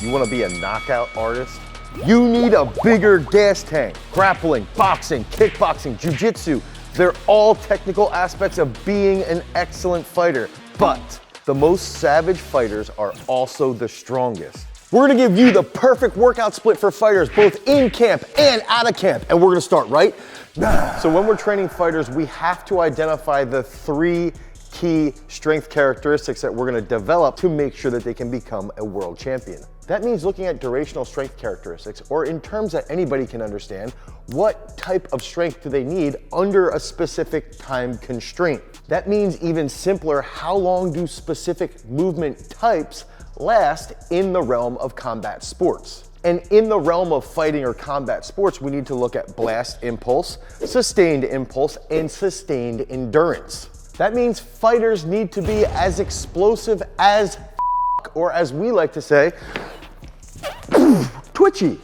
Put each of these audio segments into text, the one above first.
You want to be a knockout artist? You need a bigger gas tank. Grappling, boxing, kickboxing, jiu-jitsu, they're all technical aspects of being an excellent fighter. But the most savage fighters are also the strongest. We're gonna give you the perfect workout split for fighters, both in camp and out of camp. And we're gonna start right now. So when we're training fighters, we have to identify the 3 key strength characteristics that we're gonna develop to make sure that they can become a world champion. That means looking at durational strength characteristics, or in terms that anybody can understand, what type of strength do they need under a specific time constraint. That means even simpler, how long do specific movement types last in the realm of combat sports? And in the realm of fighting or combat sports, we need to look at blast impulse, sustained impulse, and sustained endurance. That means fighters need to be as explosive as or as we like to say, twitchy.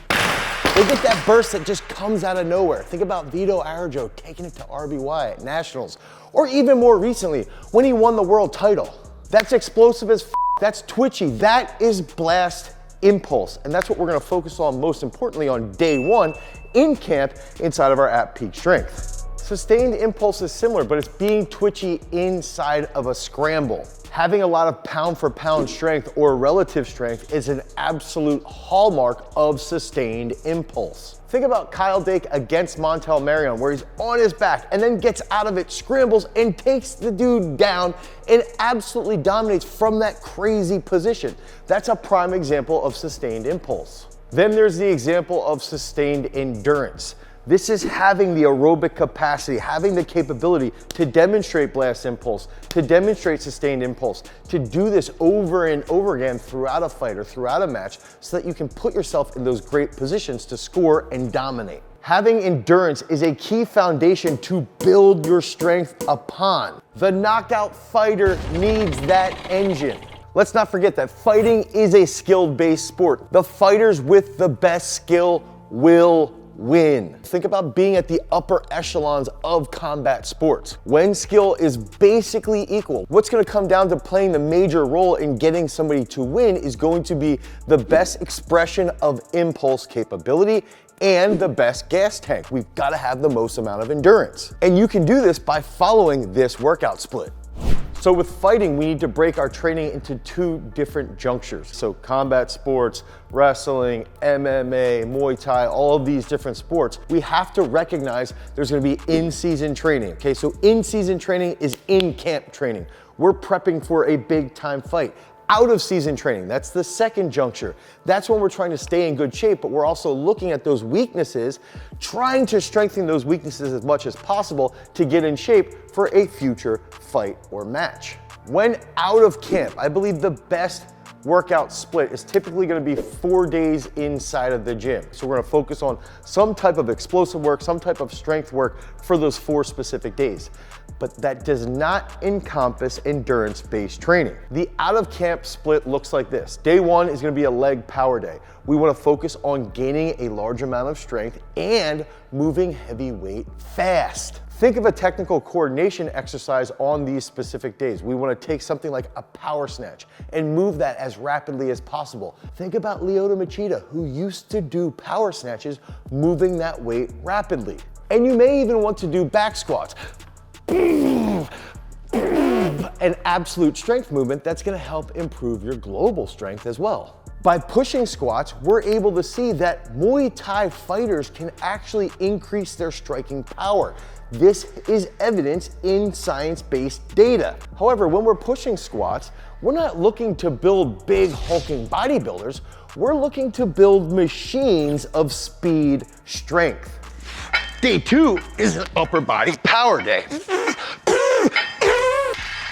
They get that burst that just comes out of nowhere. Think about Vito Arajo taking it to RBY at Nationals, or even more recently, when he won the world title. That's explosive as that's twitchy. That is blast impulse. And that's what we're gonna focus on most importantly on day 1 in camp inside of our at peak strength. Sustained impulse is similar, but it's being twitchy inside of a scramble. Having a lot of pound for pound strength or relative strength is an absolute hallmark of sustained impulse. Think about Kyle Dake against Montel Marion, where he's on his back and then gets out of it, scrambles, and takes the dude down and absolutely dominates from that crazy position. That's a prime example of sustained impulse. Then there's the example of sustained endurance. This is having the aerobic capacity, having the capability to demonstrate blast impulse, to demonstrate sustained impulse, to do this over and over again throughout a fight or throughout a match so that you can put yourself in those great positions to score and dominate. Having endurance is a key foundation to build your strength upon. The knockout fighter needs that engine. Let's not forget that fighting is a skill-based sport. The fighters with the best skill will win. Think about being at the upper echelons of combat sports. When skill is basically equal, what's gonna come down to playing the major role in getting somebody to win is going to be the best expression of impulse capability and the best gas tank. We've gotta have the most amount of endurance. And you can do this by following this workout split. So with fighting, we need to break our training into 2 different junctures. So combat sports, wrestling, MMA, Muay Thai, all of these different sports, we have to recognize there's gonna be in-season training, okay? So in-season training is in-camp training. We're prepping for a big-time fight. Out of season training, that's the second juncture. That's when we're trying to stay in good shape, but we're also looking at those weaknesses, trying to strengthen those weaknesses as much as possible to get in shape for a future fight or match. When out of camp, I believe the best workout split is typically gonna be 4 days inside of the gym. So we're gonna focus on some type of explosive work, some type of strength work for those 4 specific days. But that does not encompass endurance-based training. The out-of-camp split looks like this. Day 1 is gonna be a leg power day. We wanna focus on gaining a large amount of strength and moving heavy weight fast. Think of a technical coordination exercise on these specific days. We wanna take something like a power snatch and move that as rapidly as possible. Think about Lyoto Machida, who used to do power snatches, moving that weight rapidly. And you may even want to do back squats. An absolute strength movement that's gonna help improve your global strength as well. By pushing squats, we're able to see that Muay Thai fighters can actually increase their striking power. This is evidence in science-based data. However, when we're pushing squats, we're not looking to build big hulking bodybuilders. We're looking to build machines of speed strength. Day 2 is an upper body power day.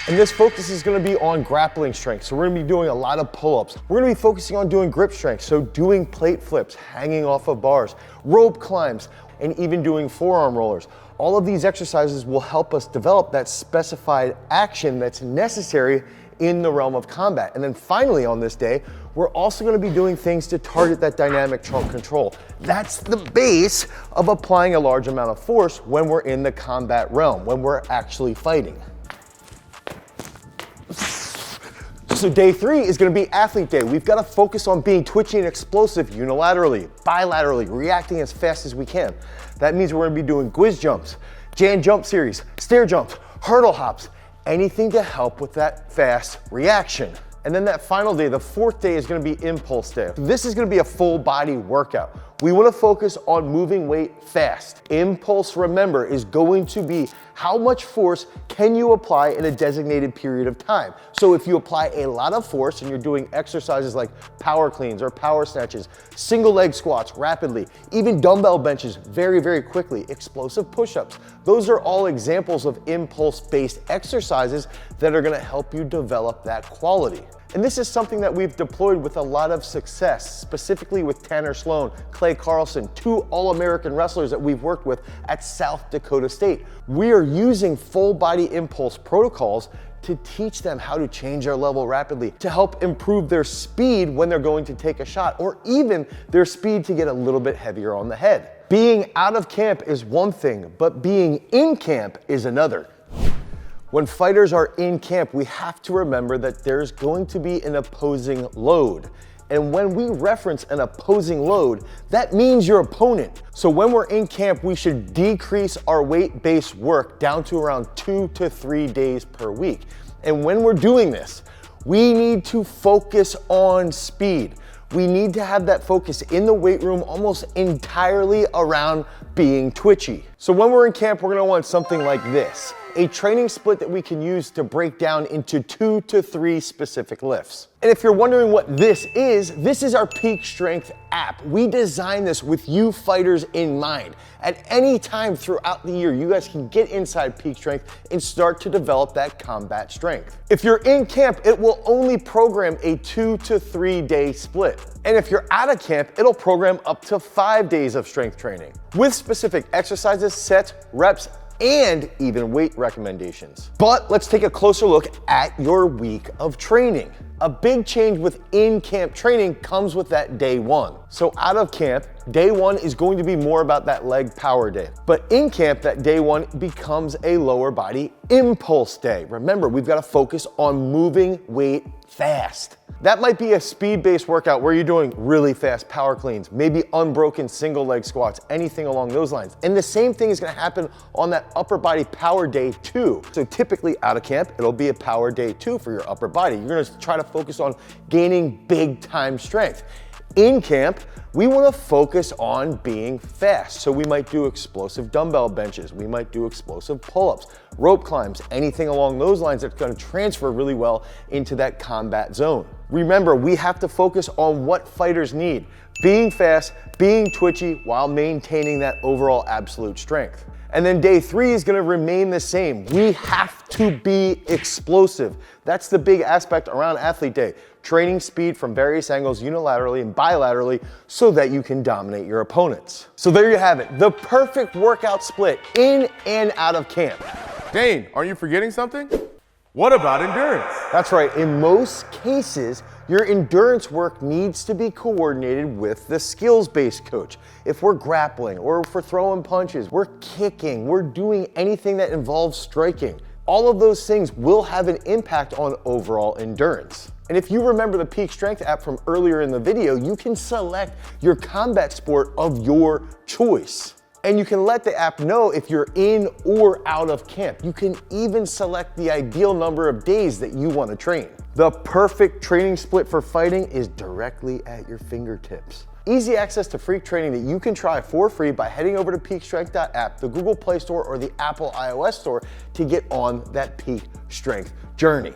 And this focus is gonna be on grappling strength. So we're gonna be doing a lot of pull-ups. We're gonna be focusing on doing grip strength. So doing plate flips, hanging off of bars, rope climbs, and even doing forearm rollers. All of these exercises will help us develop that specified action that's necessary in the realm of combat. And then finally on this day, we're also gonna be doing things to target that dynamic trunk control. That's the base of applying a large amount of force when we're in the combat realm, when we're actually fighting. So day 3 is gonna be athlete day. We've gotta focus on being twitchy and explosive unilaterally, bilaterally, reacting as fast as we can. That means we're gonna be doing whiz jumps, Jan jump series, stair jumps, hurdle hops, anything to help with that fast reaction. And then that final day, the 4th day, is gonna be impulse day. This is gonna be a full body workout. We wanna focus on moving weight fast. Impulse, remember, is going to be how much force can you apply in a designated period of time. So if you apply a lot of force and you're doing exercises like power cleans or power snatches, single leg squats rapidly, even dumbbell benches very, very quickly, explosive push-ups, those are all examples of impulse-based exercises that are gonna help you develop that quality. And this is something that we've deployed with a lot of success, specifically with Tanner Sloan, Clay Carlson, 2 All-American wrestlers that we've worked with at South Dakota State. We are using full body impulse protocols to teach them how to change their level rapidly, to help improve their speed when they're going to take a shot, or even their speed to get a little bit heavier on the head. Being out of camp is one thing, but being in camp is another. When fighters are in camp, we have to remember that there's going to be an opposing load. And when we reference an opposing load, that means your opponent. So when we're in camp, we should decrease our weight-based work down to around 2 to 3 days per week. And when we're doing this, we need to focus on speed. We need to have that focus in the weight room almost entirely around being twitchy. So when we're in camp, we're gonna want something like this. A training split that we can use to break down into 2 to 3 specific lifts. And if you're wondering what this is our Peak Strength app. We designed this with you fighters in mind. At any time throughout the year, you guys can get inside Peak Strength and start to develop that combat strength. If you're in camp, it will only program a 2 to 3 day split. And if you're out of camp, it'll program up to 5 days of strength training with specific exercises, sets, reps, and even weight recommendations. But let's take a closer look at your week of training. A big change with in-camp training comes with that day 1. So out of camp, day 1 is going to be more about that leg power day. But in camp, that day 1 becomes a lower body impulse day. Remember, we've got to focus on moving weight fast. That might be a speed-based workout where you're doing really fast power cleans, maybe unbroken single leg squats, anything along those lines. And the same thing is gonna happen on that upper body power day 2. So typically out of camp, it'll be a power day 2 for your upper body. You're gonna try to focus on gaining big time strength. In camp, we wanna focus on being fast. So we might do explosive dumbbell benches, we might do explosive pull-ups, rope climbs, anything along those lines that's gonna transfer really well into that combat zone. Remember, we have to focus on what fighters need. Being fast, being twitchy, while maintaining that overall absolute strength. And then day 3 is gonna remain the same. We have to be explosive. That's the big aspect around athlete day. Training speed from various angles unilaterally and bilaterally so that you can dominate your opponents. So there you have it, the perfect workout split in and out of camp. Dane, are you forgetting something? What about endurance? That's right, in most cases, your endurance work needs to be coordinated with the skills-based coach. If we're grappling, or if we're throwing punches, we're kicking, we're doing anything that involves striking, all of those things will have an impact on overall endurance. And if you remember the Peak Strength app from earlier in the video, you can select your combat sport of your choice. And you can let the app know if you're in or out of camp. You can even select the ideal number of days that you want to train. The perfect training split for fighting is directly at your fingertips. Easy access to free training that you can try for free by heading over to peakstrength.app, the Google Play Store, or the Apple iOS Store to get on that Peak Strength journey.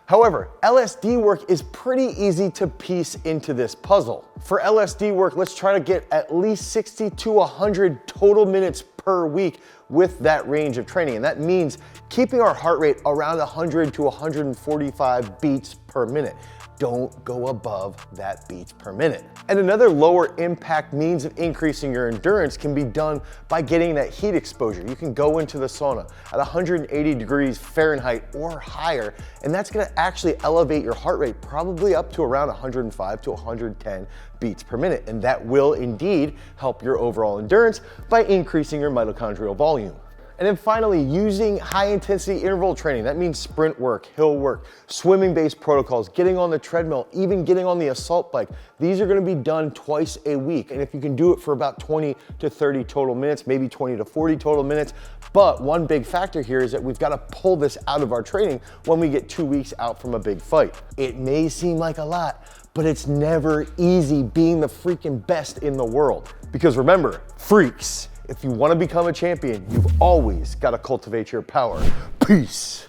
However, LSD work is pretty easy to piece into this puzzle. For LSD work, let's try to get at least 60 to 100 total minutes per week with that range of training. And that means keeping our heart rate around 100 to 145 beats per minute. Don't go above that beats per minute. And another lower impact means of increasing your endurance can be done by getting that heat exposure. You can go into the sauna at 180 degrees Fahrenheit or higher, and that's gonna actually elevate your heart rate probably up to around 105 to 110 beats per minute. And that will indeed help your overall endurance by increasing your mitochondrial volume. And then finally, using high intensity interval training. That means sprint work, hill work, swimming based protocols, getting on the treadmill, even getting on the assault bike. These are gonna be done twice a week. And if you can do it for about 20 to 30 total minutes, maybe 20 to 40 total minutes. But one big factor here is that we've gotta pull this out of our training when we get 2 weeks out from a big fight. It may seem like a lot, but it's never easy being the freaking best in the world. Because remember, freaks, if you want to become a champion, you've always got to cultivate your power. Peace.